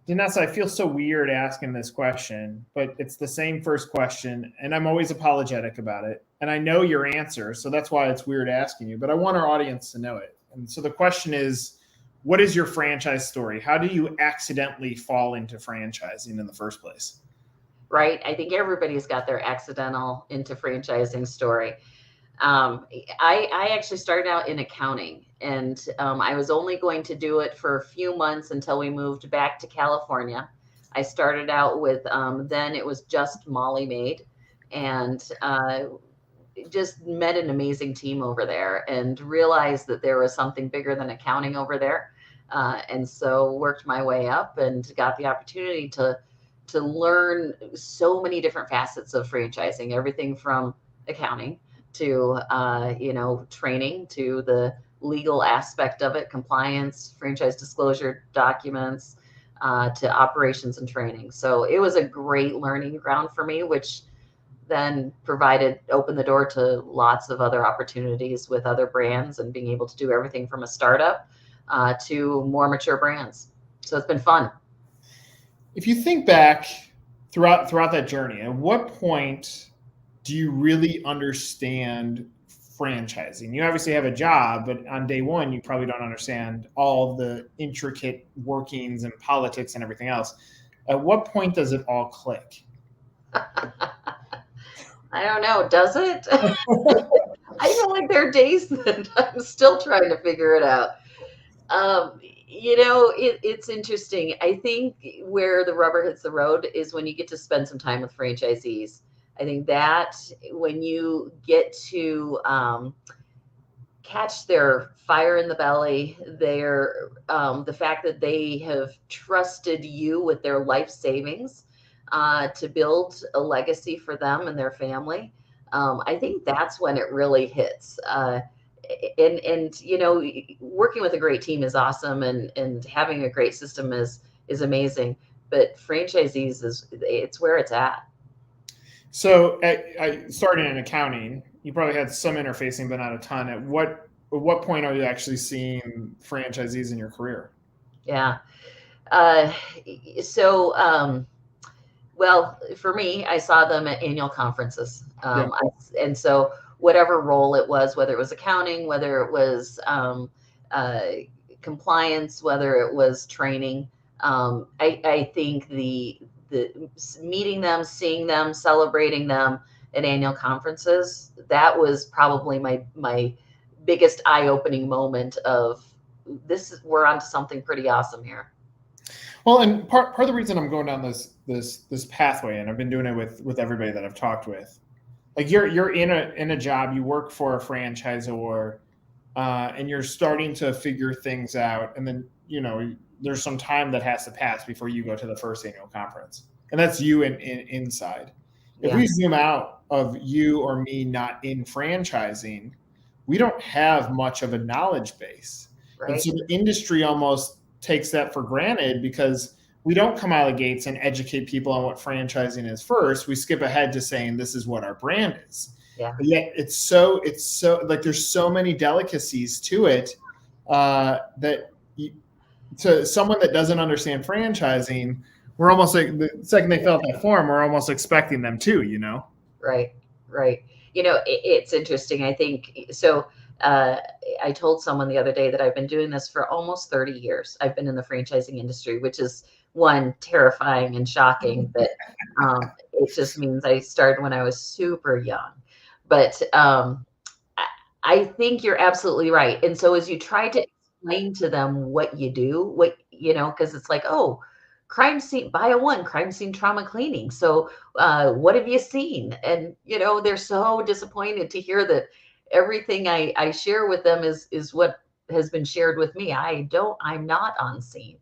Danessa, I feel so weird asking this question, but it's the same first question, and I'm always apologetic about it. And I know your answer, so that's why it's weird asking you, but I want our audience to know it. And so the question is, what is your franchise story? How do you accidentally fall into franchising in the first place? Right. I think everybody's got their accidental into franchising story. I actually started out in accounting, and I was only going to do it for a few months until we moved back to California. I started out with then it was just Molly Maid, and just met an amazing team over there, and realized that there was something bigger than accounting over there. And so worked my way up and got the opportunity to learn so many different facets of franchising, everything from accounting to training to the legal aspect of it, compliance, franchise disclosure documents, to operations and training. So it was a great learning ground for me, which then opened the door to lots of other opportunities with other brands, and being able to do everything from a startup to more mature brands. So it's been fun. If you think back throughout that journey, at what point do you really understand franchising? You obviously have a job, but on day one, you probably don't understand all the intricate workings and politics and everything else. At what point does it all click? I don't know. Does it? I feel like there are days that I'm still trying to figure it out. It's interesting. I think where the rubber hits the road is when you get to spend some time with franchisees. I think that when you get to catch their fire in the belly, the fact that they have trusted you with their life savings to build a legacy for them and their family. I think that's when it really hits. And working with a great team is awesome, and having a great system is amazing. But franchisees it's where it's at. So, I started in accounting. You probably had some interfacing, but not a ton. At what point are you actually seeing franchisees in your career? Yeah. Uh, so, well, for me, I saw them at annual conferences. Yeah. And so whatever role it was, whether it was accounting, whether it was uh, compliance, whether it was training, I think the meeting them, seeing them, celebrating them at annual conferences, that was probably my biggest eye-opening moment of we're onto something pretty awesome here. Well, and part of the reason I'm going down this pathway, and I've been doing it with everybody that I've talked with, like you're in a job, you work for a franchisor, and you're starting to figure things out, and then there's some time that has to pass before you go to the first annual conference, and that's you inside. If Yeah. we zoom out of you or me not in franchising, we don't have much of a knowledge base, and Right. so the industry almost takes that for granted because we don't come out of the gates and educate people on what franchising is first. We skip ahead to saying this is what our brand is. Yeah. But yet it's so like there's so many delicacies to it, that to someone that doesn't understand franchising, we're almost like the second they fill out that form, we're almost expecting them to. Right, right. It's interesting. I think so. Uh, I told someone the other day that I've been doing this for almost 30 years. I've been in the franchising industry, which is one terrifying and shocking, but it just means I started when I was super young. But I I think you're absolutely right. And so as you try to explain to them what you do, because it's like, oh, crime scene, bio one, crime scene trauma cleaning. So what have you seen? And they're so disappointed to hear that everything I share with them is what has been shared with me. I'm not on scene.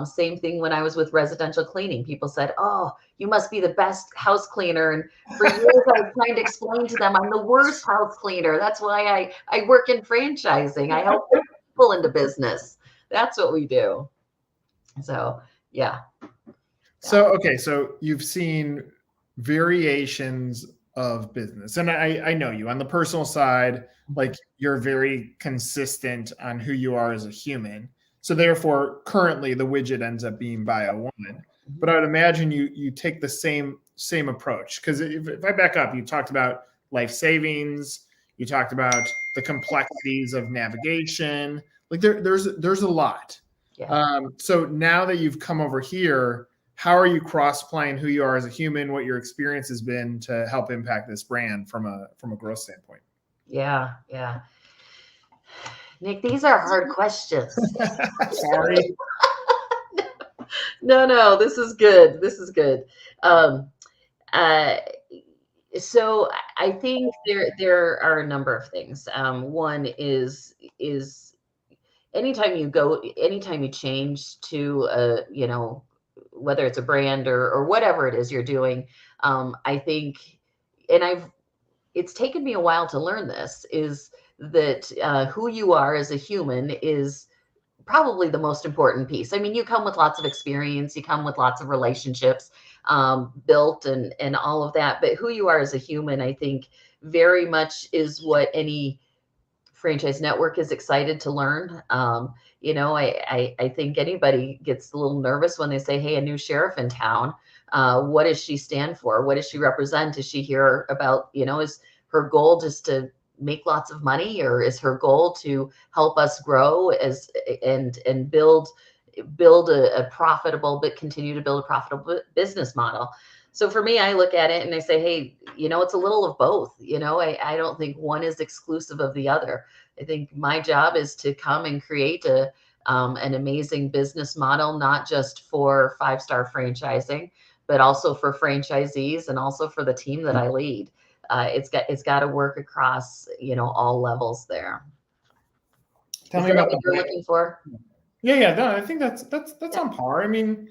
Same thing when I was with residential cleaning. People said, oh, you must be the best house cleaner. And for years I was trying to explain to them I'm the worst house cleaner. That's why I work in franchising. I help people into business. That's what we do. So yeah. Yeah. So okay, so you've seen variations of business, and I know you on the personal side, like you're very consistent on who you are as a human. So therefore, currently the widget ends up being buy a one. But I would imagine you take the same approach, because if I back up, you talked about life savings, you talked about the complexities of navigation. Like there's a lot. Yeah. So now that you've come over here, how are you cross playing who you are as a human, what your experience has been to help impact this brand from a growth standpoint? Yeah. Yeah. Nick, these are hard questions. Sorry. No, this is good. This is good. Um, uh, so I think there are a number of things. One is anytime you change to whether it's a brand or whatever it is you're doing, I think, and it's taken me a while to learn this, is that who you are as a human is probably the most important piece. I mean, you come with lots of experience, you come with lots of relationships built and all of that, but who you are as a human, I think, very much is what any franchise network is excited to learn. I think anybody gets a little nervous when they say, "Hey, a new sheriff in town. What does she stand for? What does she represent? Is she here about, is her goal just to make lots of money, or is her goal to help us grow and build a profitable, but continue to build a profitable business model?" So for me, I look at it and I say, hey, it's a little of both. I don't think one is exclusive of the other. I think my job is to come and create an amazing business model, not just for five-star franchising, but also for franchisees and also for the team that I lead. It's got to work across, all levels there. Tell Is me that about what you're looking for? Yeah. No, I think that's on par. I mean,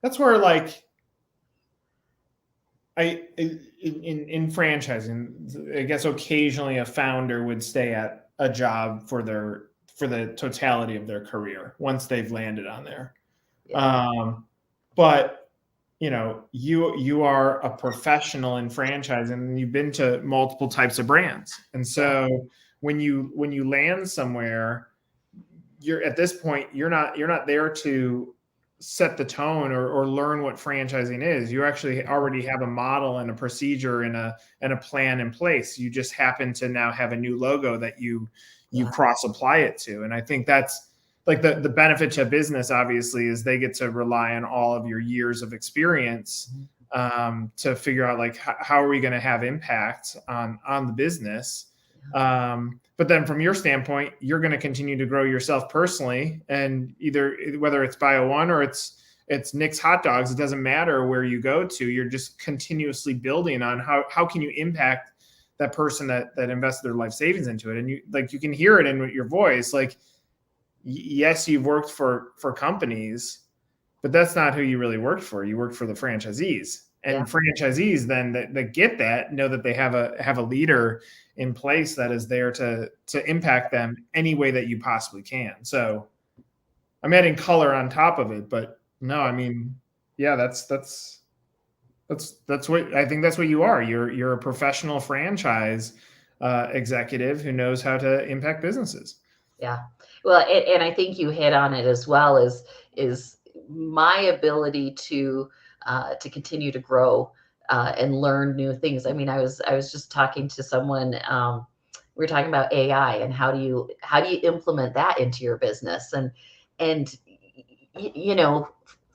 that's where like in franchising, I guess occasionally a founder would stay at a job for the totality of their career once they've landed on there. Yeah. But you are a professional in franchising, and you've been to multiple types of brands, and so when you land somewhere, you're at this point you're not there to set the tone or learn what franchising is. You actually already have a model and a procedure and a plan in place. You just happen to now have a new logo that you cross apply it to. And I think that's like the benefit to business, obviously, is they get to rely on all of your years of experience to figure out like how are we going to have impact on the business. But then from your standpoint, you're going to continue to grow yourself personally, and either whether it's buy a one or it's Nick's Hot Dogs, it doesn't matter where you go to. You're just continuously building on how can you impact that person that invested their life savings into it. And you can hear it in your voice. Like, yes, you've worked for companies, but that's not who you really worked for. You worked for the franchisees. And franchisees then that get that know that they have a leader in place that is there to impact them any way that you possibly can. So I'm adding color on top of it, but no, I mean, yeah, that's what I think. That's what you are. You're a professional franchise executive who knows how to impact businesses. Yeah. Well, and I think you hit on it as well, is my ability to continue to grow and learn new things. I mean, I was just talking to someone. We were talking about AI and how do you implement that into your business, and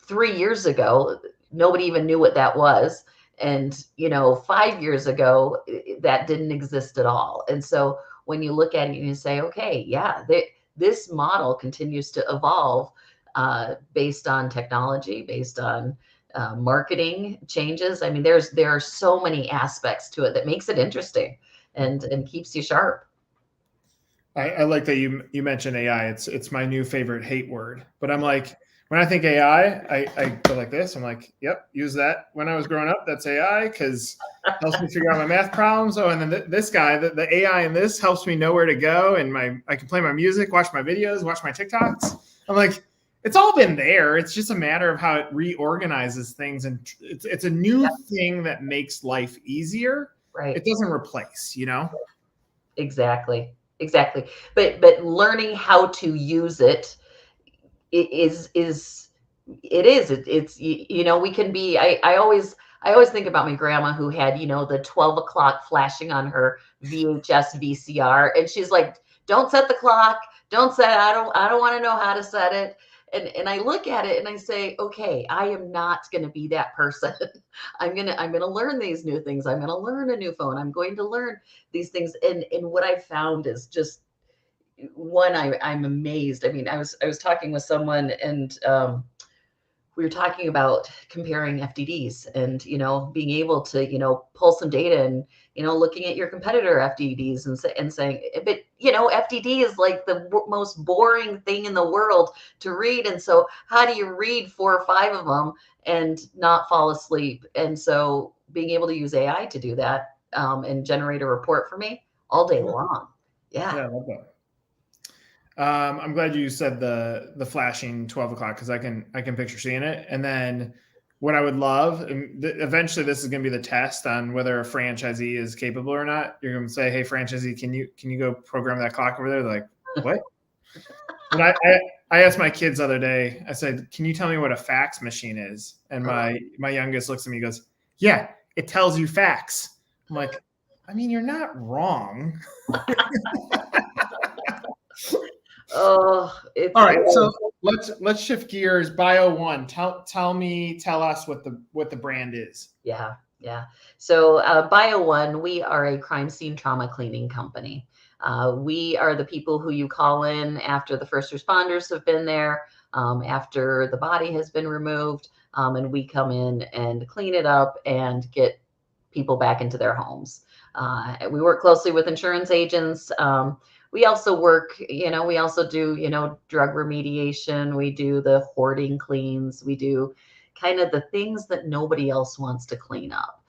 3 years ago nobody even knew what that was, and 5 years ago that didn't exist at all. And so when you look at it and you say, okay, yeah, this model continues to evolve based on technology, based on marketing changes. I mean, there are so many aspects to it that makes it interesting and keeps you sharp. I like that you mentioned AI. It's my new favorite hate word. But I'm like, when I think AI, I go like this. I'm like, yep, use that. When I was growing up, that's AI because it helps me figure out my math problems. Oh, and then this guy, the AI in this helps me know where to go, and I can play my music, watch my videos, watch my TikToks. I'm like, it's all been there. It's just a matter of how it reorganizes things, and it's a new thing that makes life easier. Right. It doesn't replace, Exactly. But learning how to use it, it's we can be. I always think about my grandma who had the 12 o'clock flashing on her VHS VCR, and she's like, don't set the clock, don't set it. I don't want to know how to set it. And I look at it and I say, okay, I am not going to be that person. I'm going to learn these new things. I'm going to learn a new phone. I'm going to learn these things. And what I found is just one, I'm amazed. I mean, I was talking with someone, and we were talking about comparing FDDs, and being able to pull some data, and looking at your competitor FDDs, and saying, but FDD is like the most boring thing in the world to read, and so how do you read 4 or 5 of them and not fall asleep? And so being able to use AI to do that, and generate a report for me all day long. Yeah, I love that. I'm glad you said the flashing 12 o'clock, because I can picture seeing it. And then what I would love, and eventually this is going to be the test on whether a franchisee is capable or not. You're going to say, hey, franchisee, can you go program that clock over there? They're like, what? And I asked my kids the other day, I said, can you tell me what a fax machine is? And my youngest looks at me and goes, yeah, it tells you facts. I'm like, I mean, you're not wrong. Oh, all right. So let's shift gears. Bio One. Tell us what the brand is. Yeah. So Bio One, we are a crime scene trauma cleaning company. We are the people who you call in after the first responders have been there, after the body has been removed, and we come in and clean it up and get people back into their homes. We work closely with insurance agents. We also work, we also do, drug remediation. We do the hoarding cleans. We do kind of the things that nobody else wants to clean up.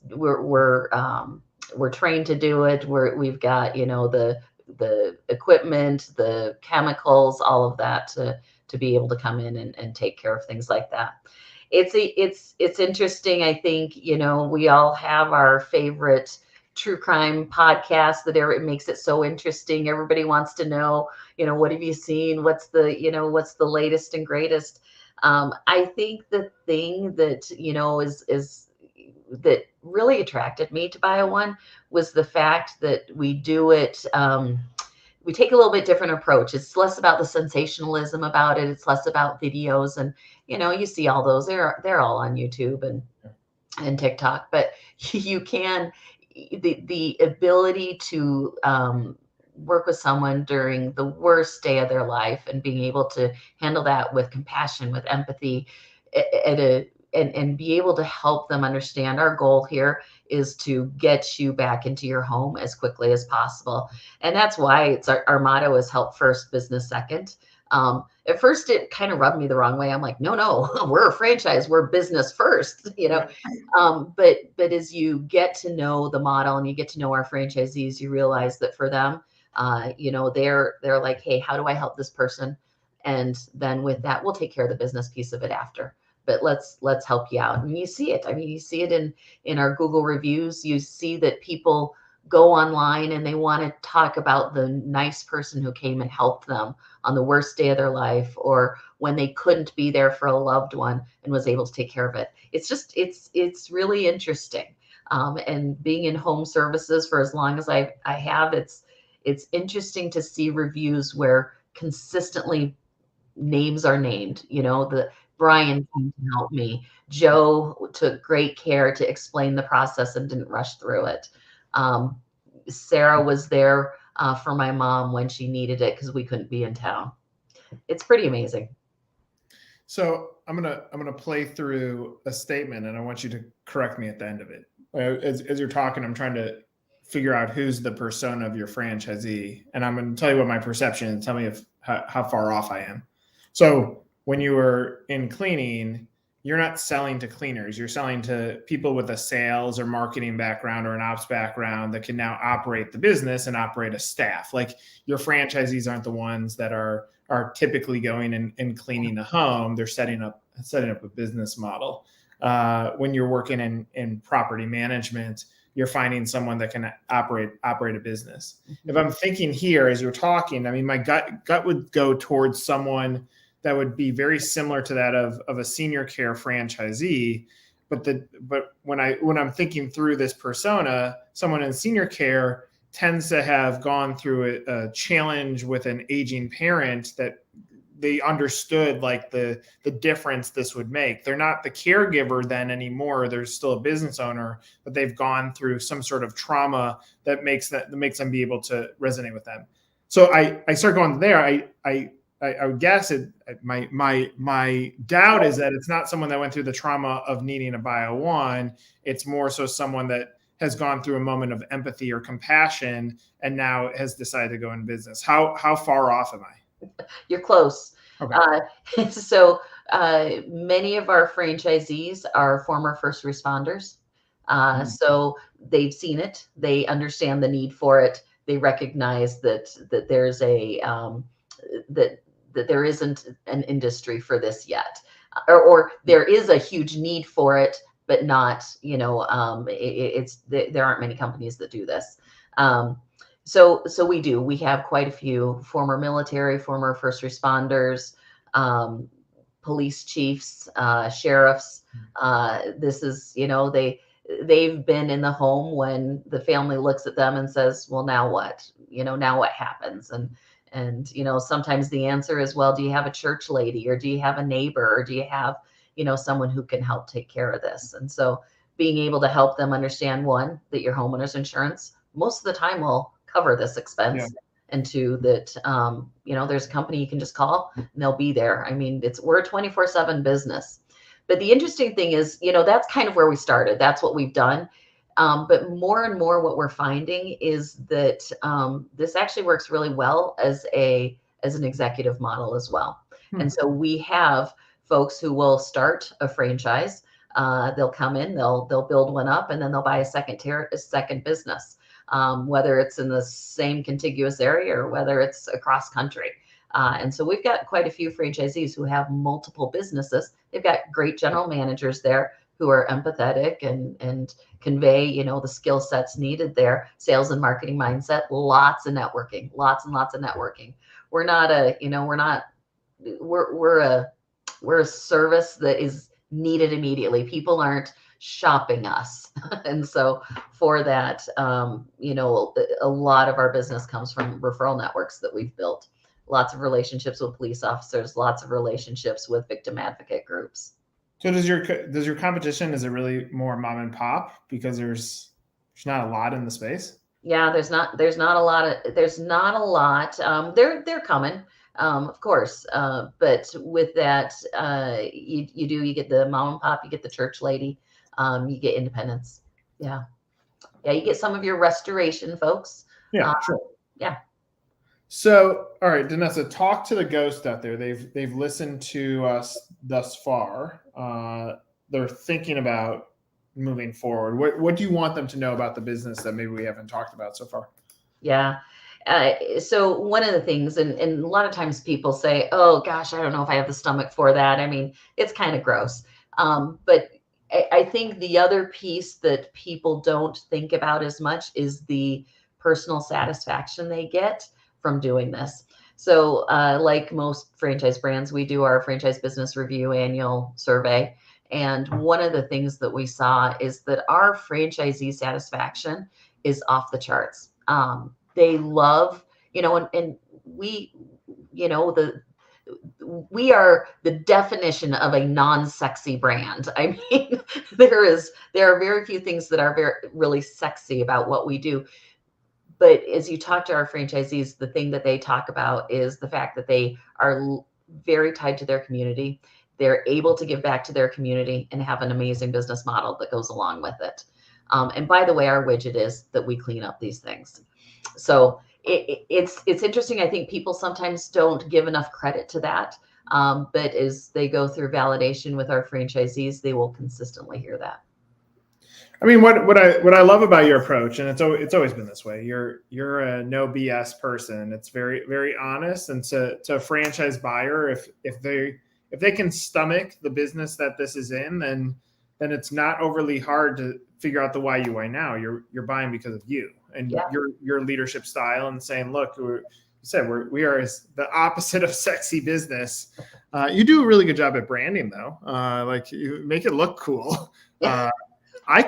We're trained to do it. We've got, the equipment, the chemicals, all of that to be able to come in and take care of things like that. It's interesting. I think, we all have our favorite true crime podcast that it makes it so interesting. Everybody wants to know, what have you seen? What's the latest and greatest? I think the thing that, is that really attracted me to Bio One was the fact that we do it. We take a little bit different approach. It's less about the sensationalism about it. It's less about videos, and you see all those. They're all on YouTube and TikTok, but you can the ability to work with someone during the worst day of their life and being able to handle that with compassion, with empathy, and be able to help them understand. Our goal here is to get you back into your home as quickly as possible. And that's why it's our motto is help first, business second. At first it kind of rubbed me the wrong way. I'm like, no, we're a franchise, we're business first, but as you get to know the model and you get to know our franchisees, you realize that for them, they're like, hey, how do I help this person? And then with that, we'll take care of the business piece of it after. But let's help you out. And you see it. I mean, you see it in our Google reviews. You see that people go online and they want to talk about the nice person who came and helped them on the worst day of their life, or when they couldn't be there for a loved one and was able to take care of it. It's really interesting. And being in home services for as long as I have, it's interesting to see reviews where consistently names are named. The Brian came to help me. Joe took great care to explain the process and didn't rush through it. Sarah was there for my mom when she needed it because we couldn't be in town. It's pretty amazing. So I'm gonna play through a statement, and I want you to correct me at the end of it. As you're talking, I'm trying to figure out who's the persona of your franchisee, and I'm going to tell you what my perception is. Tell me how far off I am. So when you were in cleaning, you're not selling to cleaners. You're selling to people with a sales or marketing background or an ops background that can now operate the business and operate a staff. Like, your franchisees aren't the ones that are typically going and cleaning the home. They're setting up a business model. When you're working in property management, you're finding someone that can operate a business. If I'm thinking here as you're talking, I mean, my gut would go towards someone that would be very similar to that of a senior care franchisee. But when I'm thinking through this persona, someone in senior care tends to have gone through a challenge with an aging parent that they understood like the difference this would make. They're not the caregiver then anymore. They're still a business owner, but they've gone through some sort of trauma that makes them be able to resonate with them. So I start going there. I would guess my doubt is that it's not someone that went through the trauma of needing a bio one. It's more so someone that has gone through a moment of empathy or compassion and now has decided to go in business. How far off am I? You're close. Okay. So many of our franchisees are former first responders. So they've seen it. They understand the need for it. They recognize that there's that there isn't an industry for this yet, or there is a huge need for it, but not, there aren't many companies that do this. So we have quite a few former military, former first responders, police chiefs, sheriffs. This is, they've been in the home when the family looks at them and says, well, now what? Now what happens? And sometimes the answer is, well, do you have a church lady, or do you have a neighbor, or do you have, someone who can help take care of this? And so being able to help them understand, one, that your homeowner's insurance most of the time will cover this expense. Yeah. And two, that, there's a company you can just call and they'll be there. I mean, we're a 24/7 business. But the interesting thing is, that's kind of where we started. That's what we've done. But more and more what we're finding is that this actually works really well as an executive model as well. And so we have folks who will start a franchise. They'll come in, they'll build one up, and then they'll buy a second business, whether it's in the same contiguous area or whether it's across country. And so we've got quite a few franchisees who have multiple businesses. They've got great general managers there who are empathetic and convey, the skill sets needed there, sales and marketing mindset, lots of networking, lots and lots of networking. We're not we're a service that is needed immediately. People aren't shopping us. And so for that, a lot of our business comes from referral networks that we've built, lots of relationships with police officers, lots of relationships with victim advocate groups. So does your competition, is it really more mom and pop because there's not a lot in the space? Yeah, there's not a lot. They're coming, of course. But with that, you get the mom and pop, you get the church lady, you get independents. Yeah. You get some of your restoration folks. Yeah, sure. Yeah. So, all right, Danessa, talk to the ghost out there. They've listened to us thus far. They're thinking about moving forward. What do you want them to know about the business that maybe we haven't talked about so far? Yeah. So one of the things, and a lot of times people say, oh gosh, I don't know if I have the stomach for that. I mean, it's kind of gross. But I think the other piece that people don't think about as much is the personal satisfaction they get from doing this. So like most franchise brands, we do our franchise business review annual survey. And one of the things that we saw is that our franchisee satisfaction is off the charts. They love, and we, we are the definition of a non-sexy brand. I mean, there are very few things that are really sexy about what we do. But as you talk to our franchisees, the thing that they talk about is the fact that they are very tied to their community. They're able to give back to their community and have an amazing business model that goes along with it. And by the way, our widget is that we clean up these things. So it's interesting. I think people sometimes don't give enough credit to that. But as they go through validation with our franchisees, they will consistently hear that. I mean, what I love about your approach, and it's always been this way. You're a no BS person. It's very, very honest. And to a franchise buyer, if they can stomach the business that this is in, then it's not overly hard figure out the why you why now. You're buying because of you and your leadership style, and saying, look, we are the opposite of sexy business. You do a really good job at branding, though. Like, you make it look cool. I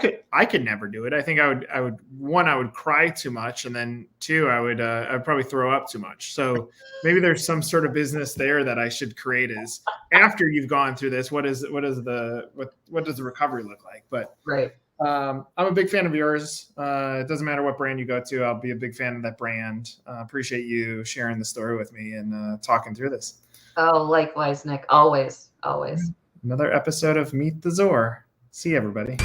could never do it. I think I would cry too much, and then two, I'd probably throw up too much. So maybe there's some sort of business there that I should create, is after you've gone through this, what does the recovery look like? But right. I'm a big fan of yours. It doesn't matter what brand you go to. I'll be a big fan of that brand. Appreciate you sharing the story with me and talking through this. Oh, likewise, Nick. Always. Another episode of Meet the Zor. See you, everybody.